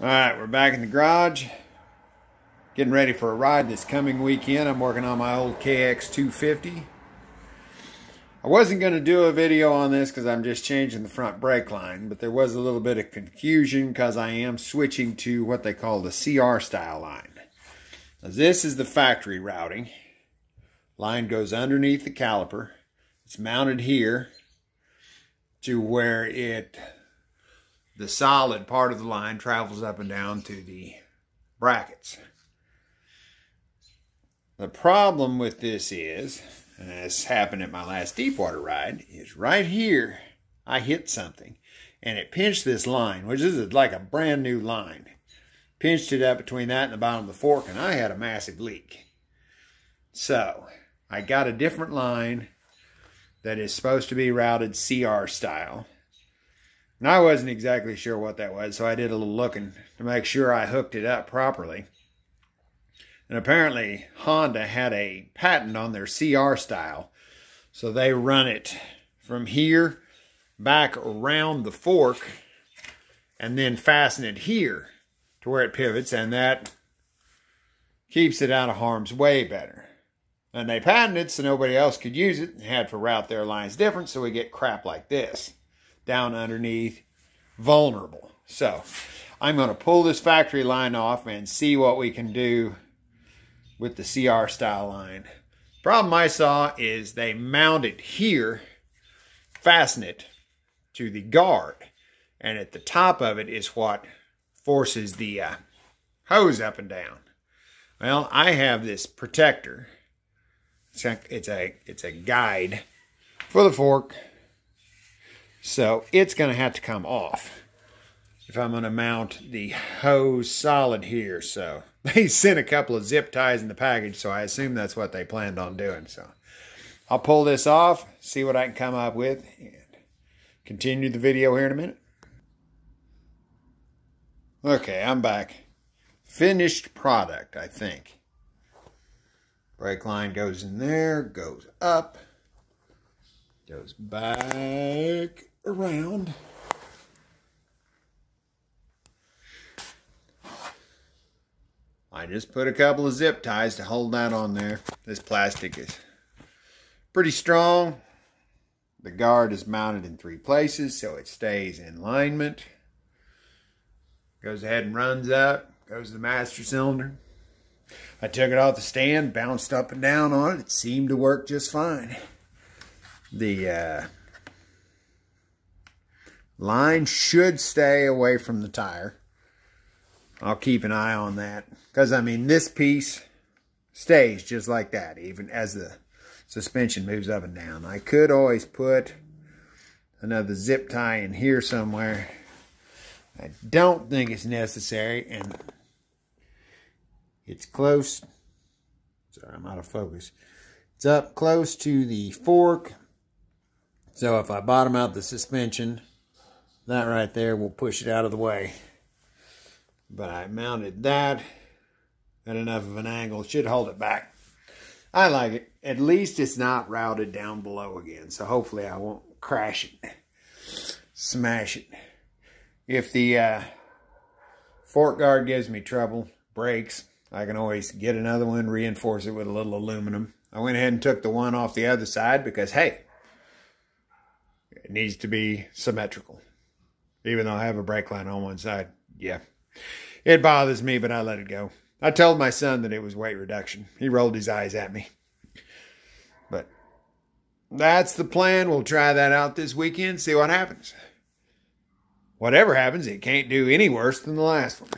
Alright, we're back in the garage. Getting ready for a ride this coming weekend. I'm working on my old KX250. I wasn't going to do a video on this because I'm just changing the front brake line, but there was a little bit of confusion because I am switching to what they call the CR style line. Now, this is the factory routing. Line goes underneath the caliper. It's mounted here to where the solid part of the line travels up and down to the brackets. The problem with this is, and this happened at my last deepwater ride, is right here I hit something and it pinched this line, which is like a brand new line. Pinched it up between that and the bottom of the fork, and I had a massive leak. So I got a different line that is supposed to be routed CR style. And I wasn't exactly sure what that was, so I did a little looking to make sure I hooked it up properly. And apparently Honda had a patent on their CR style, so they run it from here back around the fork and then fasten it here to where it pivots, and that keeps it out of harm's way better. And they patented it so nobody else could use it and had to route their lines different, so we get crap like this down underneath, vulnerable. So I'm going to pull this factory line off and see what we can do with the CR style line. Problem I saw is they mount it here, fasten it to the guard, and at the top of it is what forces the hose up and down. Well, I have this protector. It's a guide for the fork, so it's going to have to come off if I'm going to mount the hose solid here. So they sent a couple of zip ties in the package, so I assume that's what they planned on doing. So I'll pull this off, see what I can come up with, and continue the video here in a minute. Okay, I'm back. Finished product, I think. Brake line goes in there, goes up, goes back around. I just put a couple of zip ties to hold that on there. This plastic is pretty strong. The guard is mounted in 3 places, so it stays in alignment. Goes ahead and runs up, goes to the master cylinder. I took it off the stand, bounced up and down on it. It seemed to work just fine. The line should stay away from the tire. I'll keep an eye on that, because I mean this piece stays just like that even as the suspension moves up and down. I could always put another zip tie in here somewhere. I don't think it's necessary, and it's close. Sorry, I'm out of focus. It's up close to the fork, so if I bottom out the suspension, that right there will push it out of the way. But I mounted that at enough of an angle. It should hold it back. I like it. At least it's not routed down below again. So hopefully I won't crash it. Smash it. If the fork guard gives me trouble, breaks, I can always get another one, reinforce it with a little aluminum. I went ahead and took the one off the other side because, hey, it needs to be symmetrical. Even though I have a brake line on one side. Yeah. It bothers me, but I let it go. I told my son that it was weight reduction. He rolled his eyes at me. But that's the plan. We'll try that out this weekend, see what happens. Whatever happens, it can't do any worse than the last one.